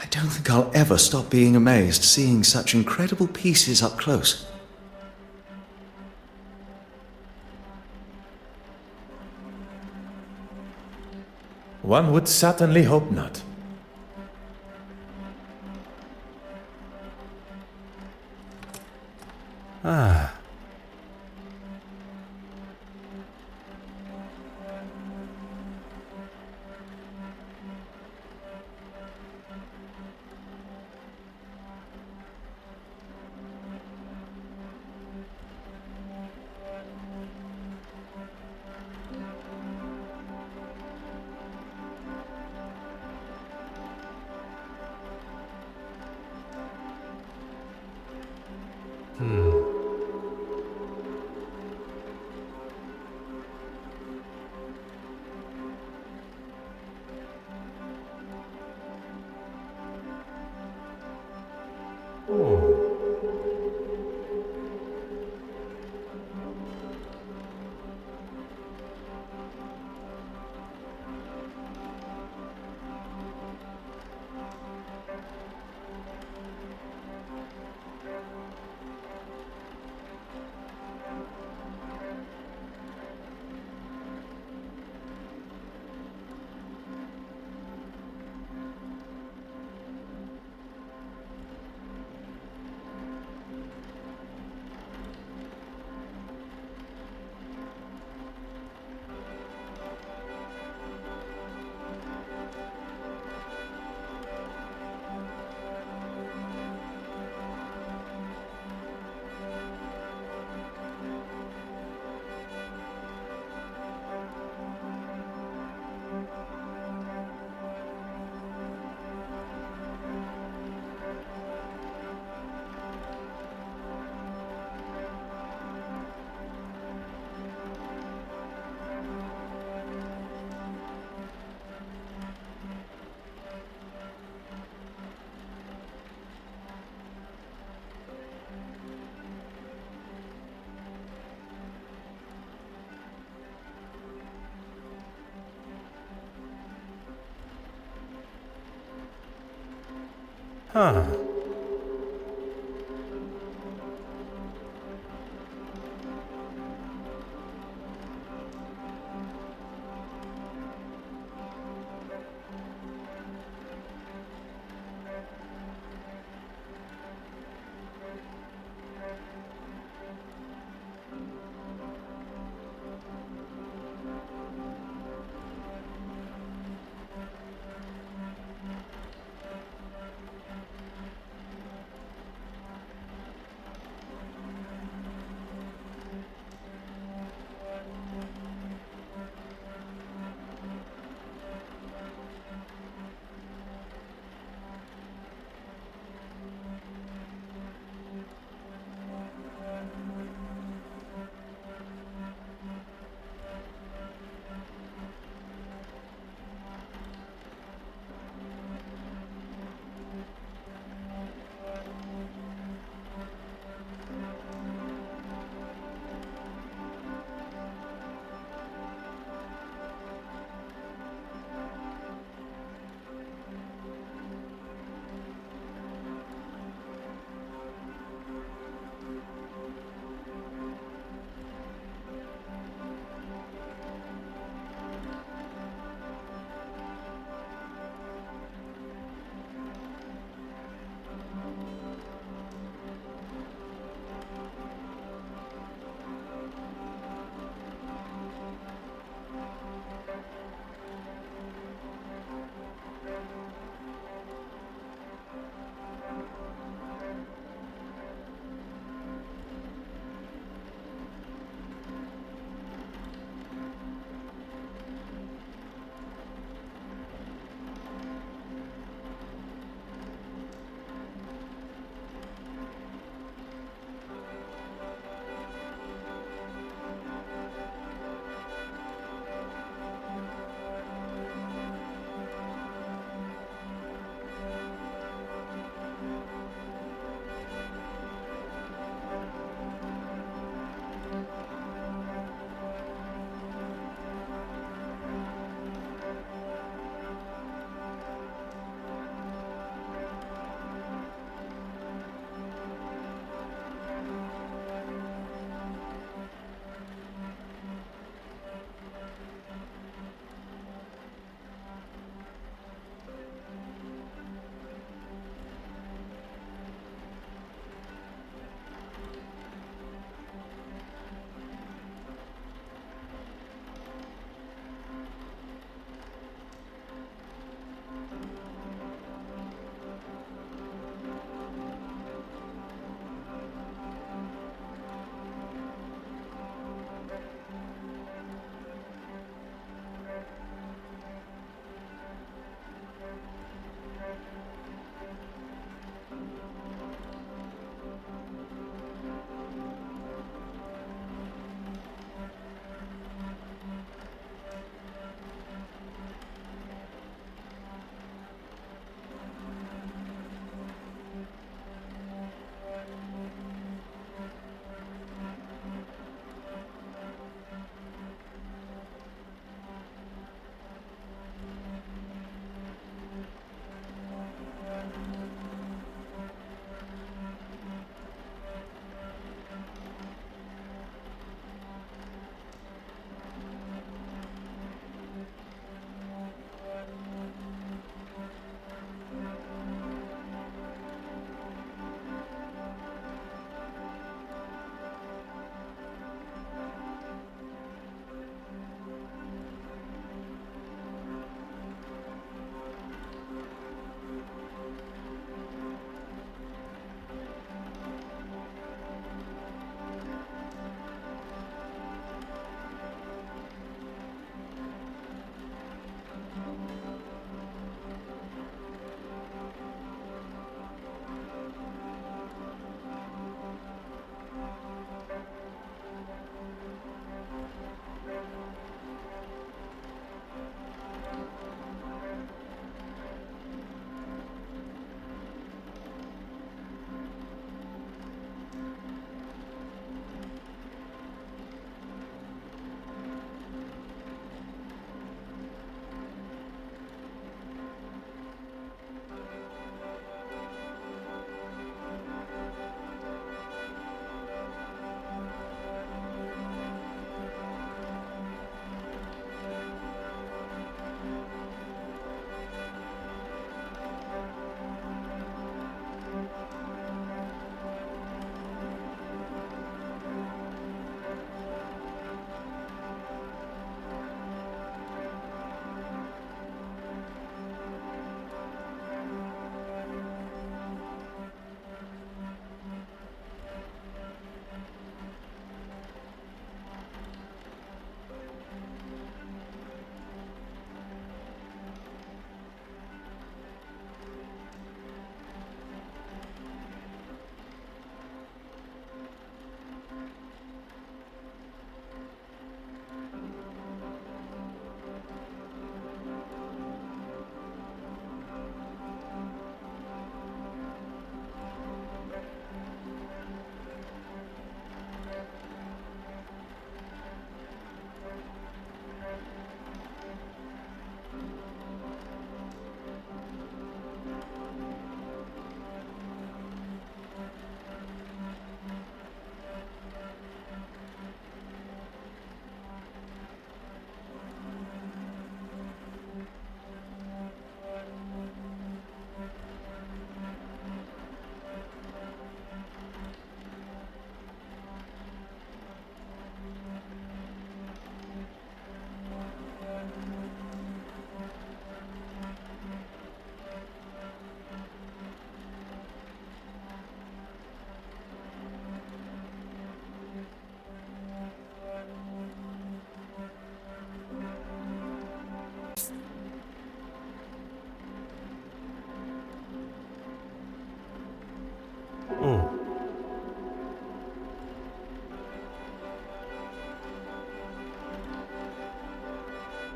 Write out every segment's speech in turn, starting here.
I don't think I'll ever stop being amazed seeing such incredible pieces up close. One would certainly hope not. Ah. Huh.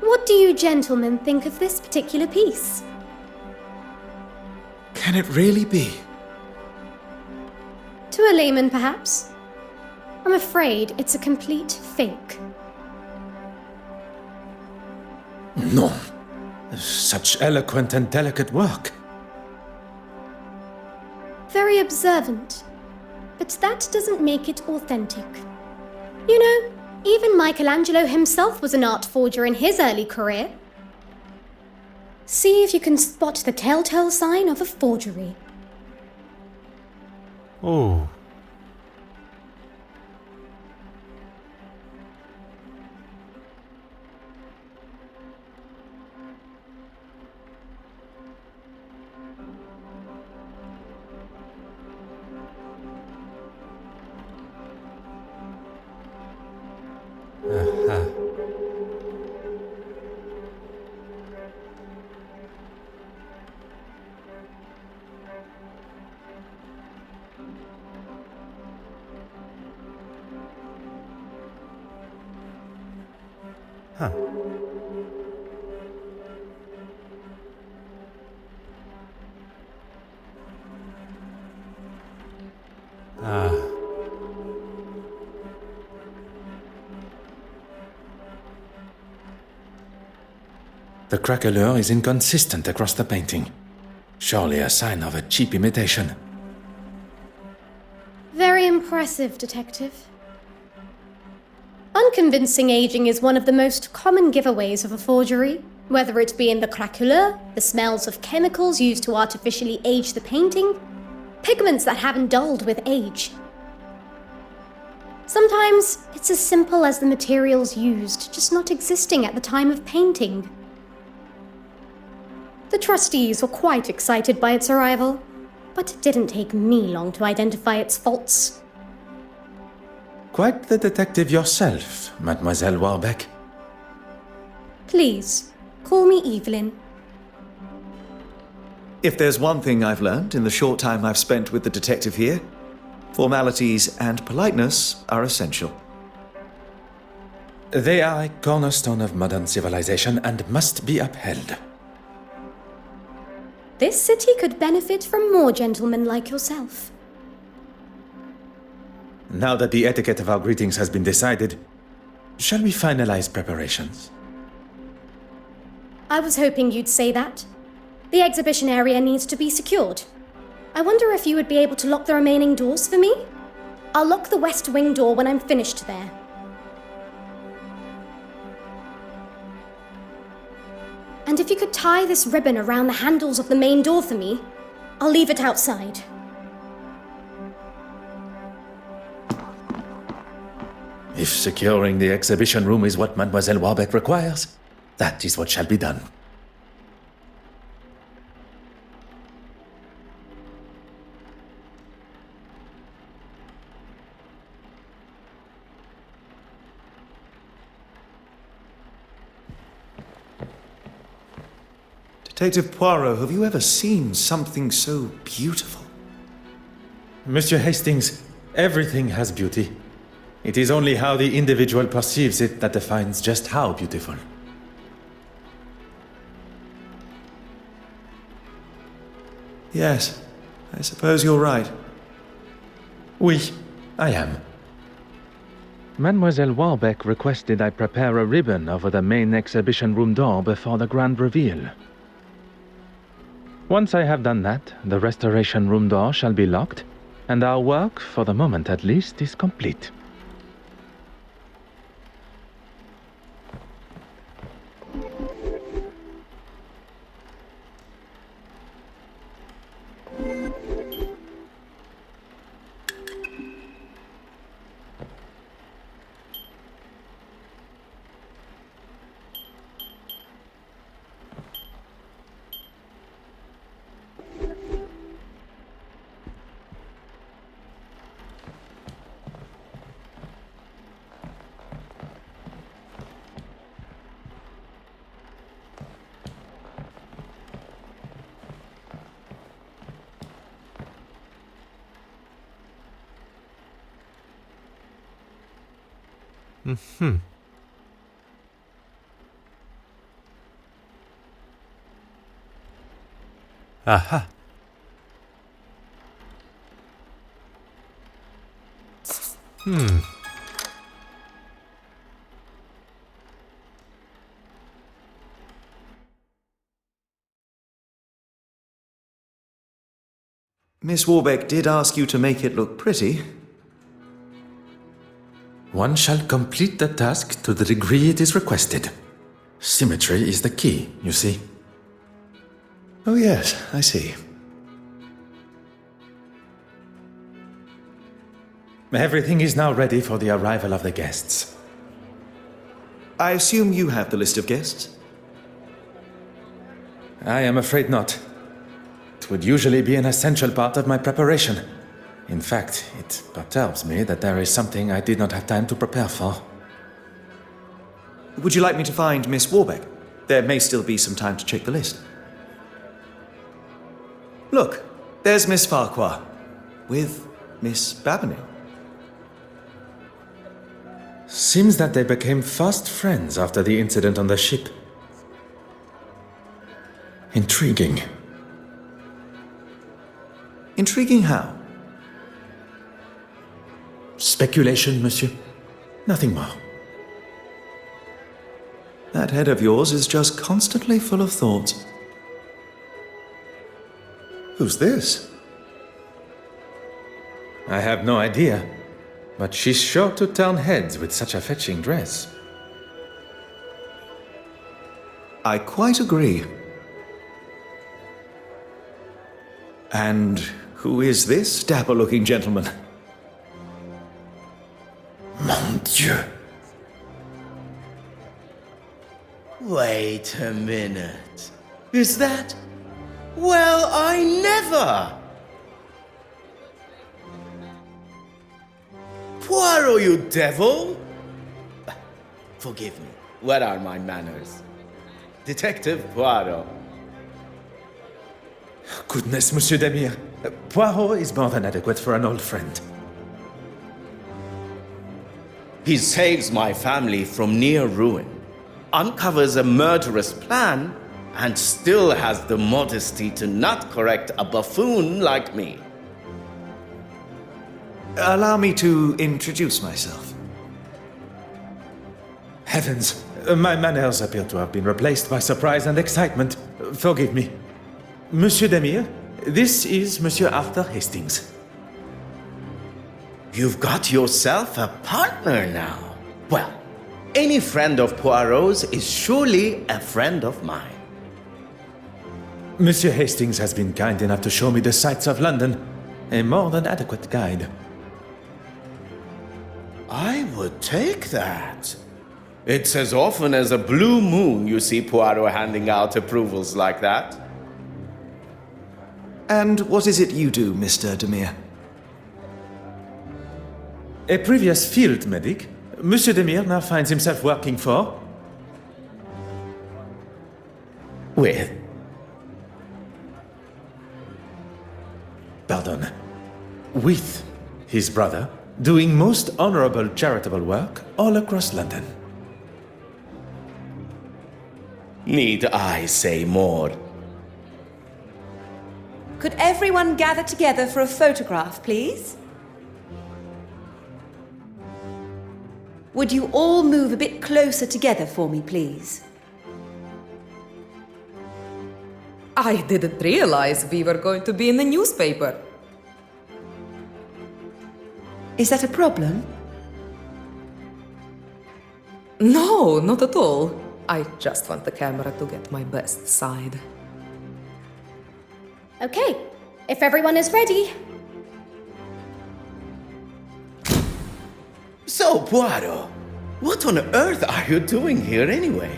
What do you gentlemen think of this particular piece? Can it really be? To a layman, perhaps. I'm afraid it's a complete fake. No. Such eloquent and delicate work. Very observant. But that doesn't make it authentic. You know, even Michelangelo himself was an art forger in his early career. See if you can spot the telltale sign of a forgery. Oh. Huh. Ah. The craquelure is inconsistent across the painting. Surely a sign of a cheap imitation. Very impressive, Detective. Unconvincing aging is one of the most common giveaways of a forgery, whether it be in the craquelure, the smells of chemicals used to artificially age the painting, pigments that haven't dulled with age. Sometimes it's as simple as the materials used just not existing at the time of painting. The trustees were quite excited by its arrival, but it didn't take me long to identify its faults. Quite the detective yourself, Mademoiselle Warbeck. Please, call me Evelyn. If there's one thing I've learned in the short time I've spent with the detective here, formalities and politeness are essential. They are a cornerstone of modern civilization and must be upheld. This city could benefit from more gentlemen like yourself. Now that the etiquette of our greetings has been decided, shall we finalize preparations? I was hoping you'd say that. The exhibition area needs to be secured. I wonder if you would be able to lock the remaining doors for me? I'll lock the west wing door when I'm finished there. And if you could tie this ribbon around the handles of the main door for me, I'll leave it outside. If securing the exhibition room is what Mademoiselle Warbeck requires, that is what shall be done. Detective Poirot, have you ever seen something so beautiful? Monsieur Hastings, everything has beauty. It is only how the individual perceives it that defines just how beautiful. Yes, I suppose you're right. Oui, I am. Mademoiselle Warbeck requested I prepare a ribbon over the main exhibition room door before the grand reveal. Once I have done that, the restoration room door shall be locked, and our work, for the moment at least, is complete. Aha. Miss Warbeck did ask you to make it look pretty. One shall complete the task to the degree it is requested. Symmetry is the key, you see. Oh, yes, I see. Everything is now ready for the arrival of the guests. I assume you have the list of guests? I am afraid not. It would usually be an essential part of my preparation. In fact, it perturbs me that there is something I did not have time to prepare for. Would you like me to find Miss Warbeck? There may still be some time to check the list. Look, there's Miss Farquhar with Miss Babineau. Seems that they became fast friends after the incident on the ship. Intriguing. Intriguing how? Speculation, monsieur. Nothing more. That head of yours is just constantly full of thoughts. Who's this? I have no idea, but she's sure to turn heads with such a fetching dress. I quite agree. And who is this dapper-looking gentleman? Mon Dieu! Wait a minute. Is that? Well, I never! Poirot, you devil! Forgive me. What are my manners? Detective Poirot. Goodness, Monsieur Demire. Poirot is more than adequate for an old friend. He saves my family from near ruin, uncovers a murderous plan, and still has the modesty to not correct a buffoon like me. Allow me to introduce myself. Heavens, my manners appear to have been replaced by surprise and excitement. Forgive me. Monsieur Demire, this is Monsieur Arthur Hastings. You've got yourself a partner now. Well, any friend of Poirot's is surely a friend of mine. Monsieur Hastings has been kind enough to show me the sights of London. A more than adequate guide. I would take that. It's as often as a blue moon you see Poirot handing out approvals like that. And what is it you do, Mr. Demire? A previous field medic, Monsieur Demire now finds himself working for... With? Pardon. With his brother, doing most honorable charitable work all across London. Need I say more? Could everyone gather together for a photograph, please? Would you all move a bit closer together for me, please? I didn't realize we were going to be in the newspaper. Is that a problem? No, not at all. I just want the camera to get my best side. Okay, if everyone is ready. So, Poirot, what on earth are you doing here anyway?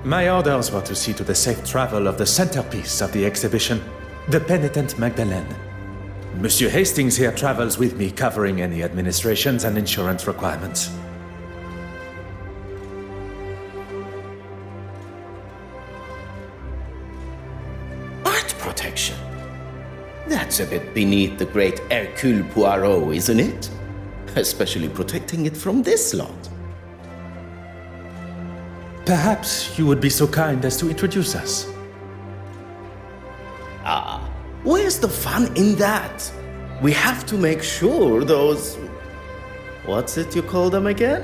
My orders were to see to the safe travel of the centerpiece of the exhibition, the Penitent Magdalene. Monsieur Hastings here travels with me, covering any administrations and insurance requirements. Art protection? That's a bit beneath the great Hercule Poirot, isn't it? Especially protecting it from this lot. Perhaps you would be so kind as to introduce us. Where's the fun in that? We have to make sure those... What's it you call them again?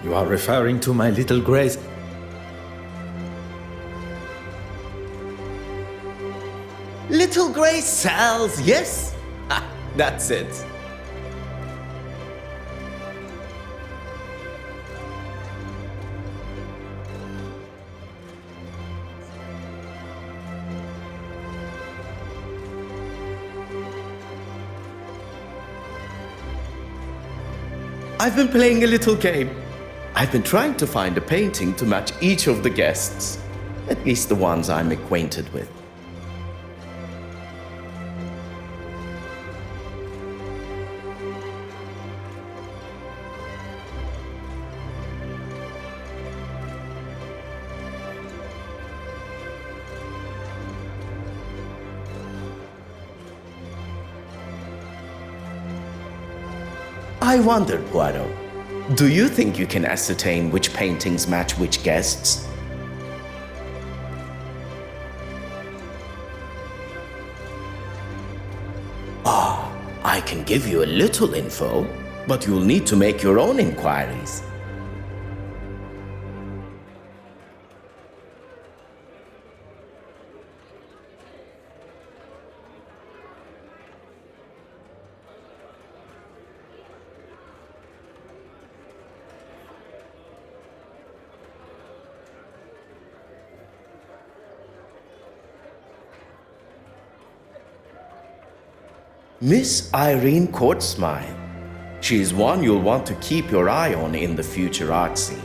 You are referring to my little Grace. Little grey cells, yes? That's it. I've been playing a little game. I've been trying to find a painting to match each of the guests, at least the ones I'm acquainted with. I wonder, Poirot, do you think you can ascertain which paintings match which guests? I can give you a little info, but you'll need to make your own inquiries. Miss Irene Courtsmile. She's one you'll want to keep your eye on in the future art scene.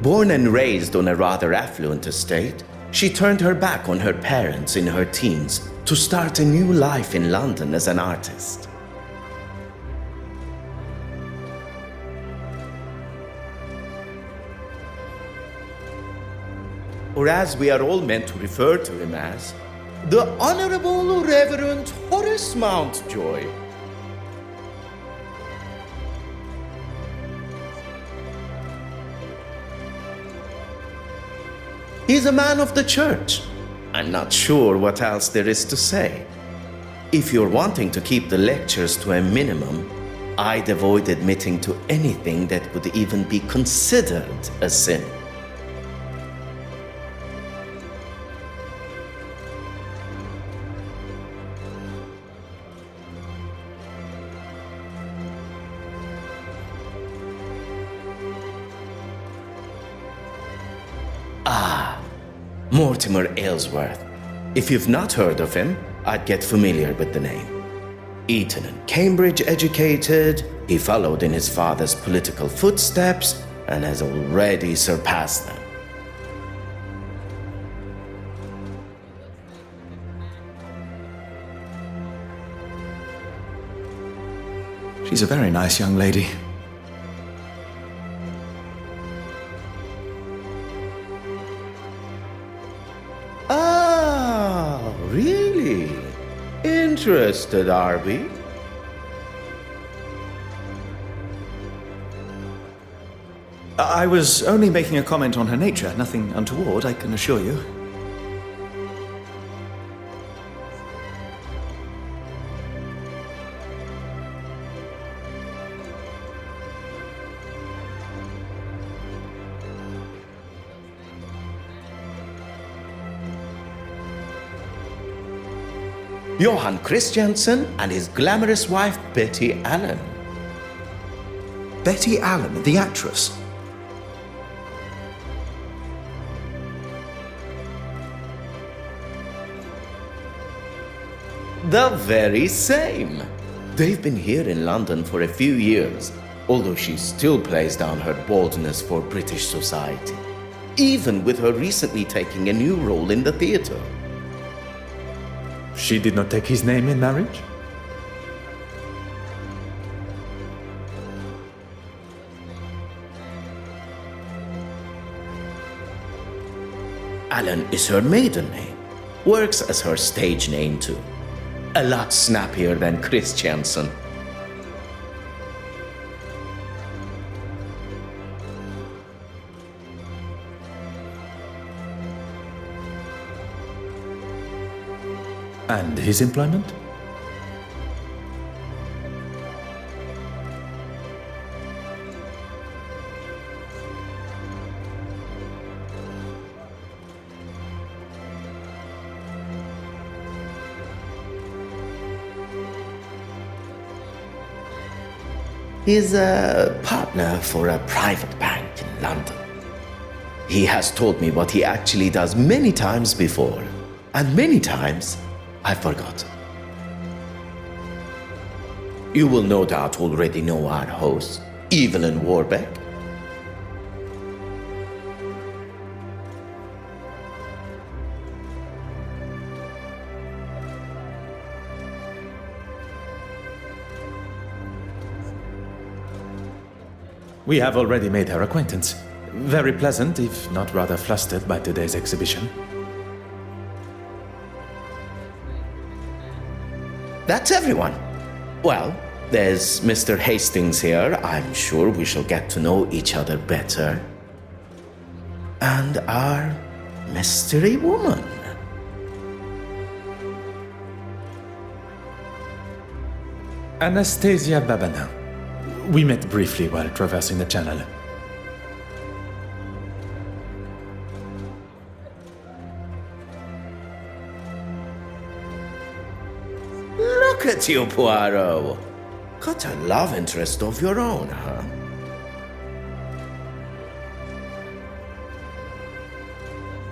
Born and raised on a rather affluent estate, she turned her back on her parents in her teens to start a new life in London as an artist. Or as we are all meant to refer to him as, the Honorable Reverend Horace Mountjoy. He's a man of the church. I'm not sure what else there is to say. If you're wanting to keep the lectures to a minimum, I'd avoid admitting to anything that would even be considered a sin. Mortimer Aylesworth. If you've not heard of him, I'd get familiar with the name. Eton and Cambridge educated, he followed in his father's political footsteps and has already surpassed them. She's a very nice young lady. Really? Interested, are we? I was only making a comment on her nature, nothing untoward, I can assure you. Johann Christiansen and his glamorous wife, Betty Allen. Betty Allen, the actress. The very same. They've been here in London for a few years, although she still plays down her boldness for British society, even with her recently taking a new role in the theatre. She did not take his name in marriage? Alan is her maiden name. Works as her stage name too. A lot snappier than Christiansen. And his employment? He's a partner for a private bank in London. He has told me what he actually does many times before, and many times I've forgotten. You will no doubt already know our host, Evelyn Warbeck. We have already made her acquaintance. Very pleasant, if not rather flustered by today's exhibition. That's everyone. Well, there's Mr. Hastings here. I'm sure we shall get to know each other better. And our mystery woman. Anastasia Babana. We met briefly while traversing the channel. Look at you, Poirot. Got a love interest of your own, huh?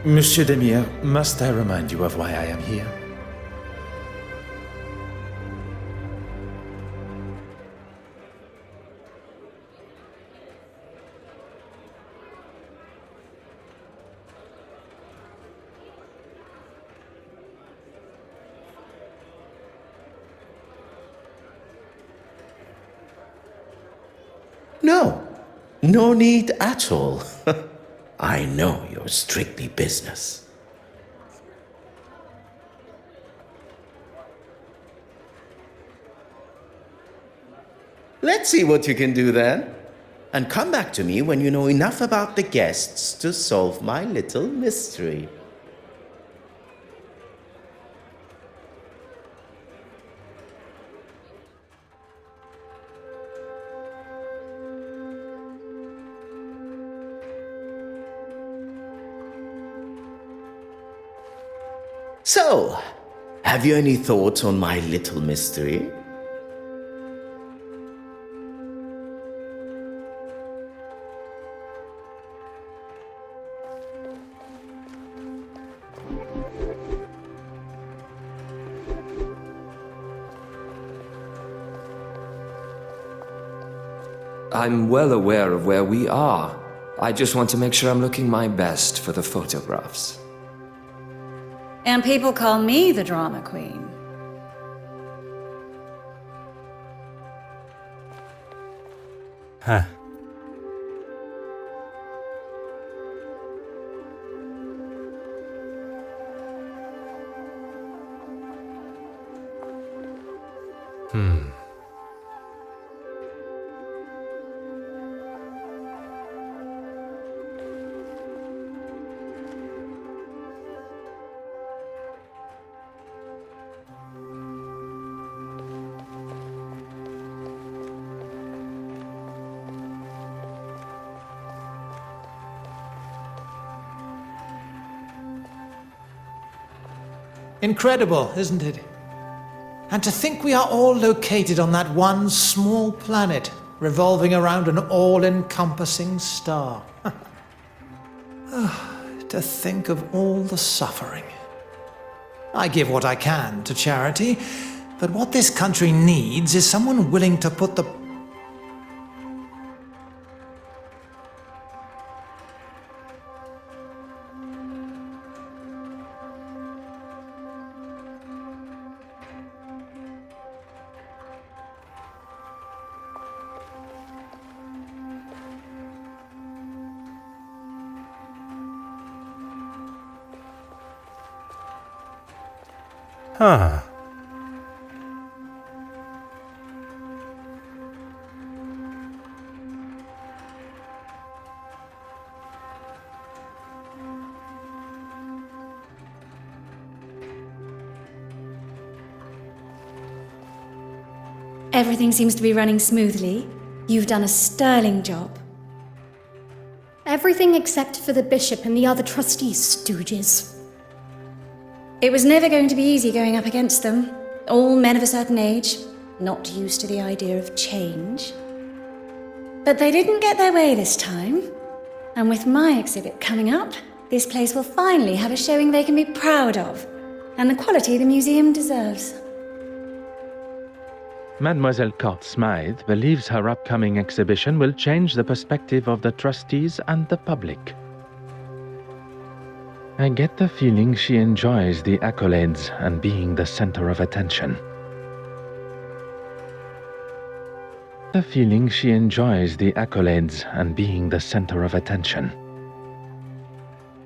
Monsieur Demire, must I remind you of why I am here? No need at all. I know you're strictly business. Let's see what you can do then. And come back to me when you know enough about the guests to solve my little mystery. So, have you any thoughts on my little mystery? I'm well aware of where we are. I just want to make sure I'm looking my best for the photographs. And people call me the drama queen. Huh. Incredible, isn't it? And to think we are all located on that one small planet, revolving around an all-encompassing star. To think of all the suffering. I give what I can to charity, but what this country needs is someone willing to put the... Huh. Everything seems to be running smoothly. You've done a sterling job. Everything except for the bishop and the other trustees, stooges. It was never going to be easy going up against them. All men of a certain age, not used to the idea of change. But they didn't get their way this time. And with my exhibit coming up, this place will finally have a showing they can be proud of, and the quality the museum deserves. Mademoiselle Court Smythe believes her upcoming exhibition will change the perspective of the trustees and the public. I get the feeling she enjoys the accolades and being the center of attention. The feeling she enjoys the accolades and being the center of attention.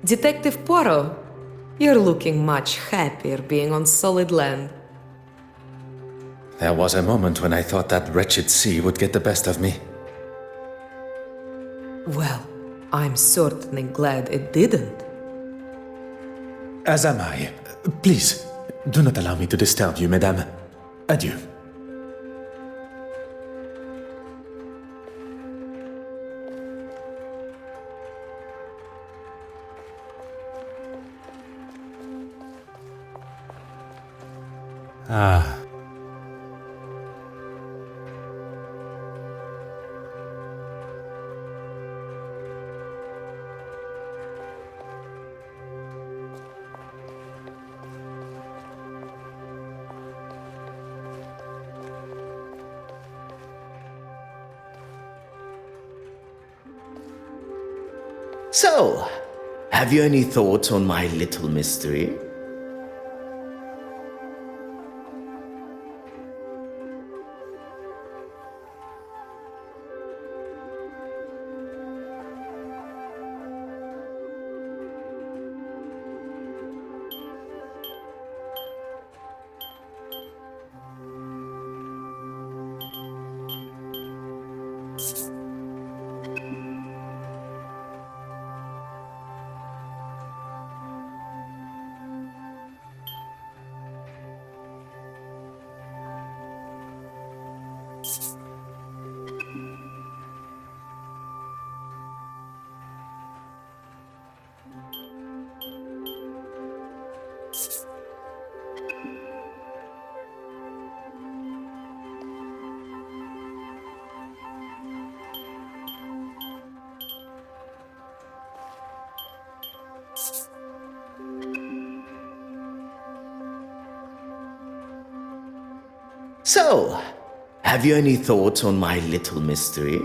Detective Poirot, you're looking much happier being on solid land. There was a moment when I thought that wretched sea would get the best of me. Well, I'm certainly glad it didn't. As am I. Please, do not allow me to disturb you, Mesdames. Adieu. Ah. So, have you any thoughts on my little mystery? So, have you any thoughts on my little mystery?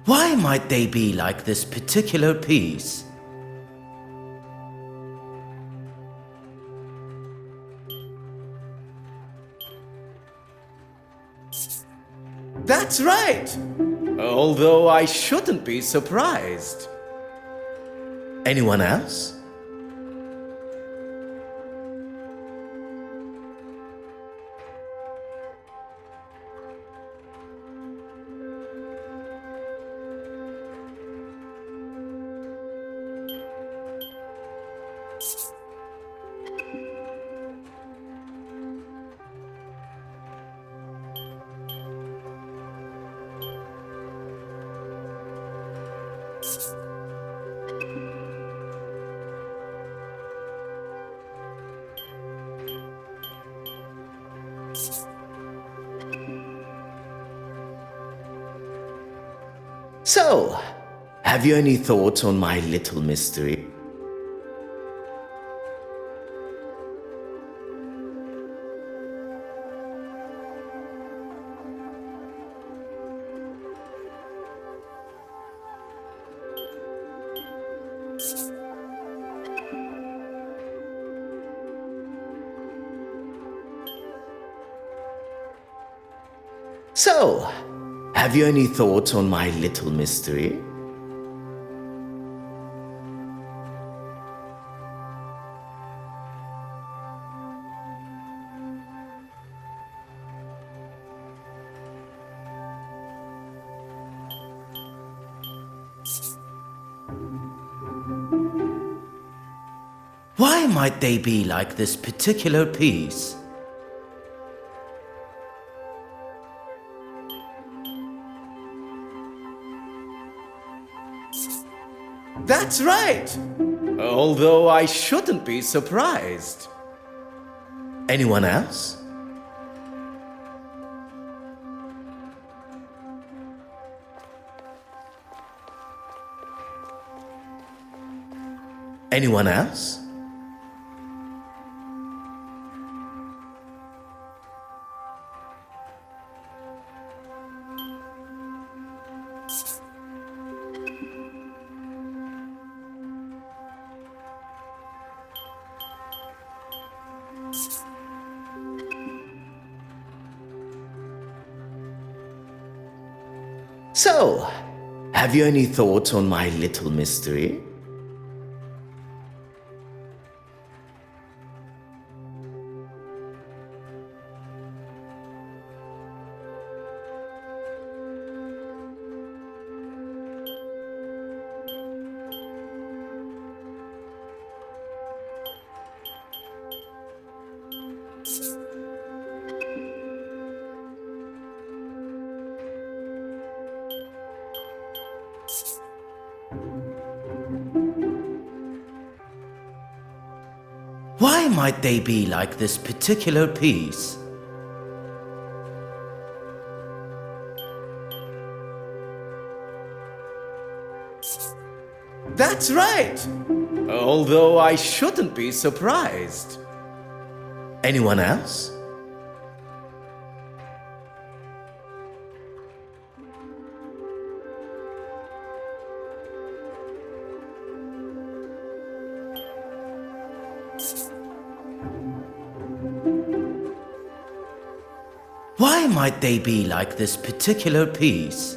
Why might they be like this particular piece? That's right! Although I shouldn't be surprised. Anyone else? So, have you any thoughts on my little mystery? So, have you any thoughts on my little mystery? Why might they be like this particular piece? That's right! Although I shouldn't be surprised. Anyone else? Anyone else? So, have you any thoughts on my little mystery? Why might they be like this particular piece? That's right! Although I shouldn't be surprised. Anyone else? Why might they be like this particular piece?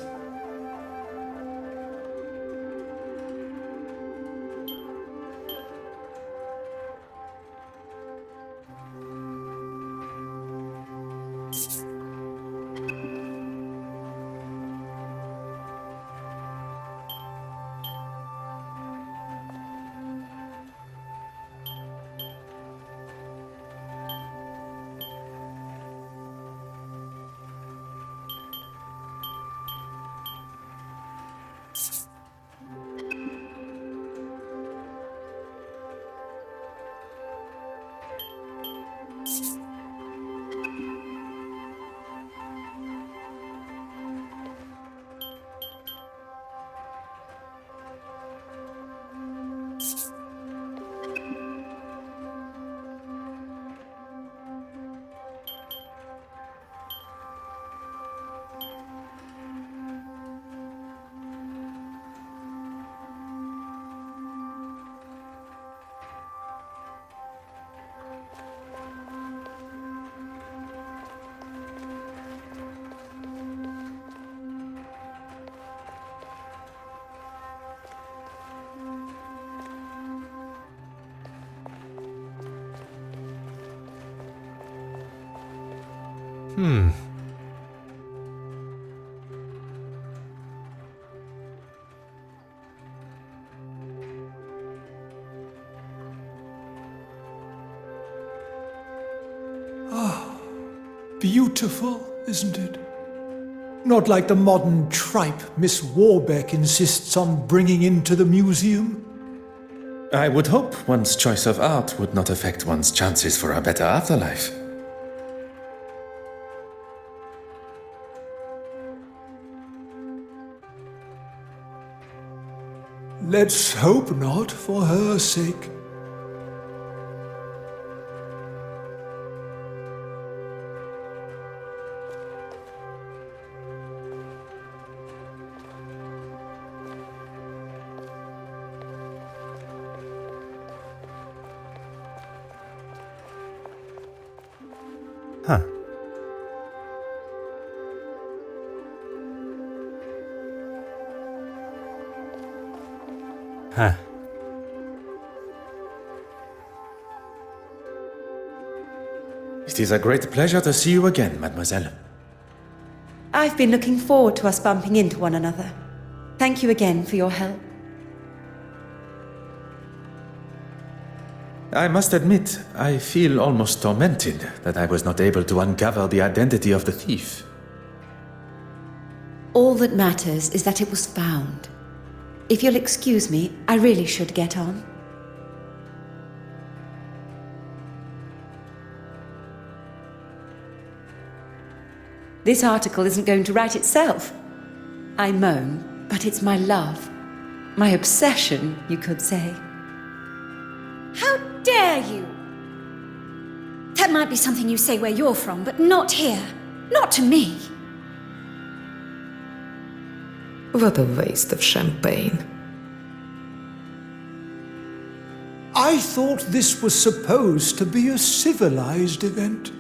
Beautiful, isn't it? Not like the modern tripe Miss Warbeck insists on bringing into the museum. I would hope one's choice of art would not affect one's chances for a better afterlife. Let's hope not, for her sake. Huh. It is a great pleasure to see you again, mademoiselle. I've been looking forward to us bumping into one another. Thank you again for your help. I must admit, I feel almost tormented that I was not able to uncover the identity of the thief. All that matters is that it was found. If you'll excuse me, I really should get on. This article isn't going to write itself. I moan, but it's my love. My obsession, you could say. How dare you! That might be something you say where you're from, but not here. Not to me. What a waste of champagne. I thought this was supposed to be a civilized event.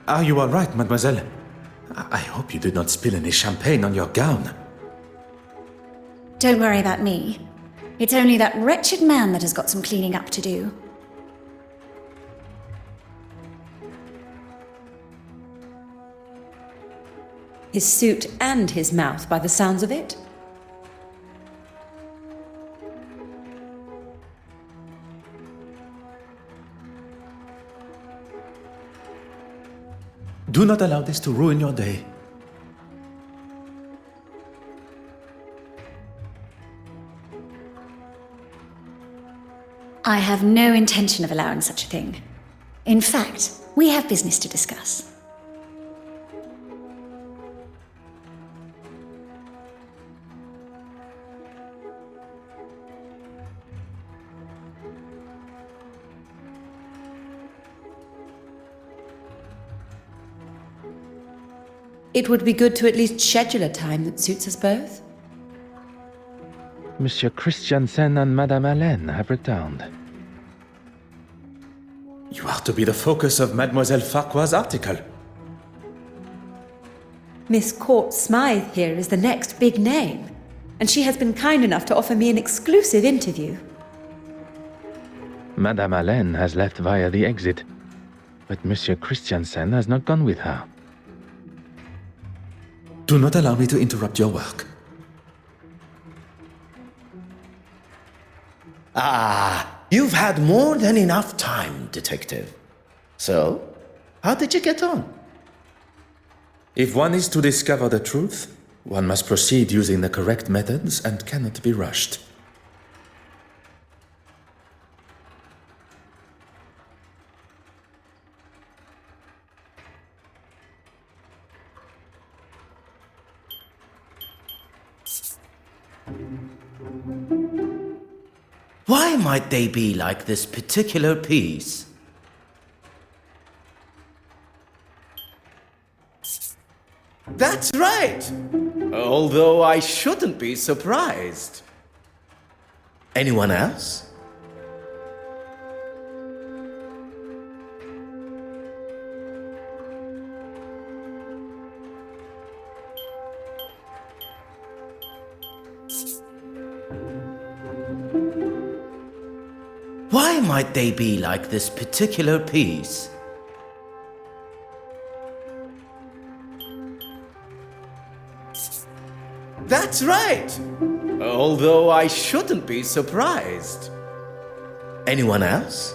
Are you all right, mademoiselle? I hope you did not spill any champagne on your gown. Don't worry about me. It's only that wretched man that has got some cleaning up to do. His suit and his mouth, by the sounds of it. Do not allow this to ruin your day. I have no intention of allowing such a thing. In fact, we have business to discuss. It would be good to at least schedule a time that suits us both. Monsieur Christiansen and Madame Hélène have returned. You are to be the focus of Mademoiselle Farquhar's article. Miss Court Smythe here is the next big name, and she has been kind enough to offer me an exclusive interview. Madame Hélène has left via the exit, but Monsieur Christiansen has not gone with her. Do not allow me to interrupt your work. Ah, you've had more than enough time, detective. So, how did you get on? If one is to discover the truth, one must proceed using the correct methods and cannot be rushed. Why might they be like this particular piece? That's right! Although I shouldn't be surprised. Anyone else? Why might they be like this particular piece? That's right! Although I shouldn't be surprised. Anyone else?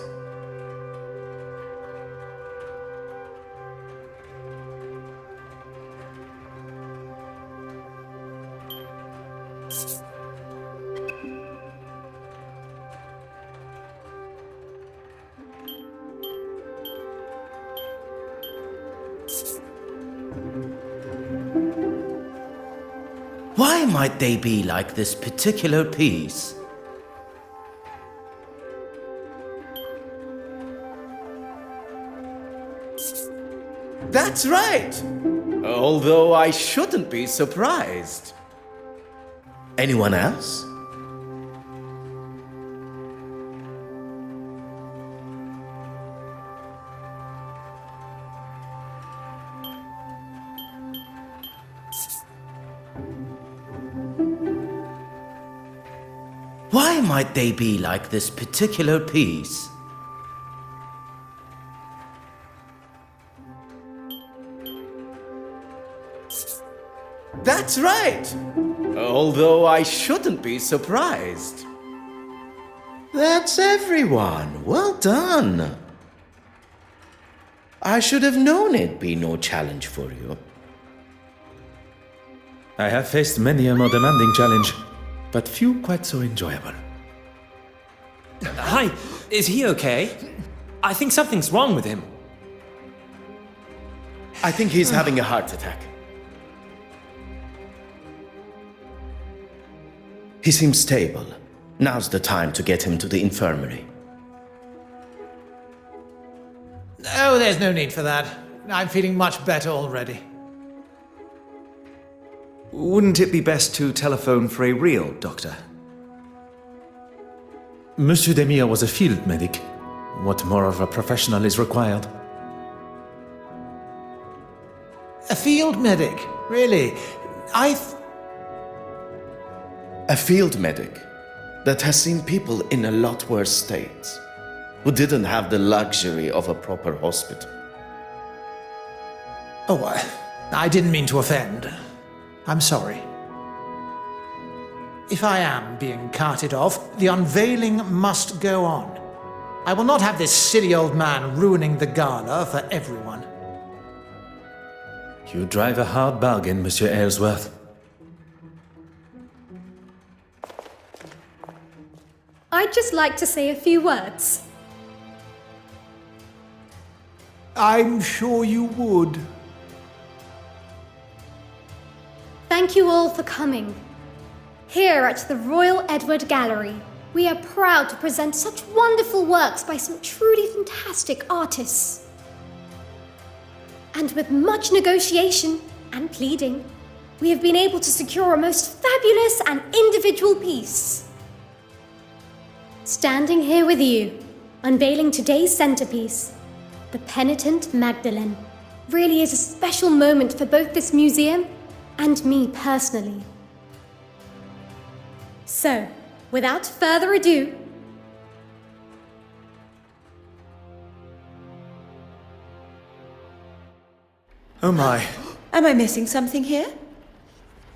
Why might they be like this particular piece? That's right! Although I shouldn't be surprised. Anyone else? Why might they be like this particular piece? That's right! Although I shouldn't be surprised. That's everyone. Well done. I should have known it'd be no challenge for you. I have faced many a more demanding challenge, but few quite so enjoyable. Hi, is he okay? I think something's wrong with him. I think he's having a heart attack. He seems stable. Now's the time to get him to the infirmary. Oh, there's no need for that. I'm feeling much better already. Wouldn't it be best to telephone for a real doctor? Monsieur Demir was a field medic. What more of a professional is required? A field medic? Really? A field medic that has seen people in a lot worse states, who didn't have the luxury of a proper hospital. Oh, I didn't mean to offend. I'm sorry. If I am being carted off, the unveiling must go on. I will not have this silly old man ruining the gala for everyone. You drive a hard bargain, Monsieur Aylesworth. I'd just like to say a few words. I'm sure you would. Thank you all for coming. Here at the Royal Edward Gallery, we are proud to present such wonderful works by some truly fantastic artists. And with much negotiation and pleading, we have been able to secure a most fabulous and individual piece. Standing here with you, unveiling today's centerpiece, the Penitent Magdalene, really is a special moment for both this museum and me personally. So, without further ado, Oh my. Am I missing something here?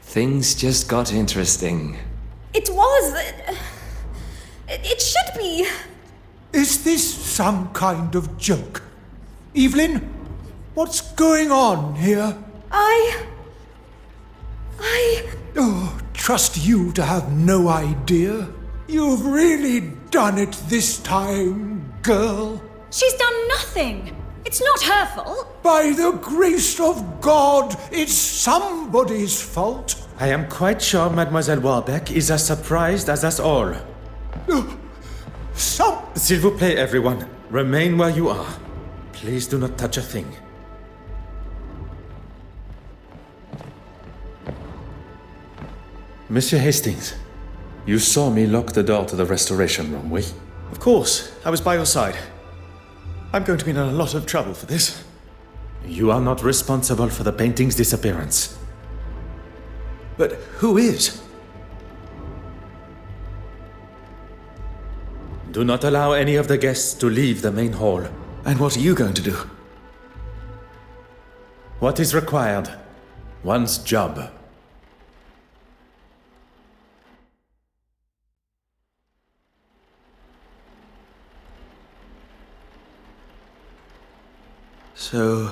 Things just got interesting. it was. It should be. Is this some kind of joke? Evelyn, what's going on here? Oh, trust you to have no idea. You've really done it this time, girl. She's done nothing. It's not her fault. By the grace of God, it's somebody's fault. I am quite sure Mademoiselle Warbeck is as surprised as us all. S'il vous plaît, everyone. Remain where you are. Please do not touch a thing. Monsieur Hastings, you saw me lock the door to the restoration room, oui? Of course, I was by your side. I'm going to be in a lot of trouble for this. You are not responsible for the painting's disappearance. But who is? Do not allow any of the guests to leave the main hall. And what are you going to do? What is required? One's job. So,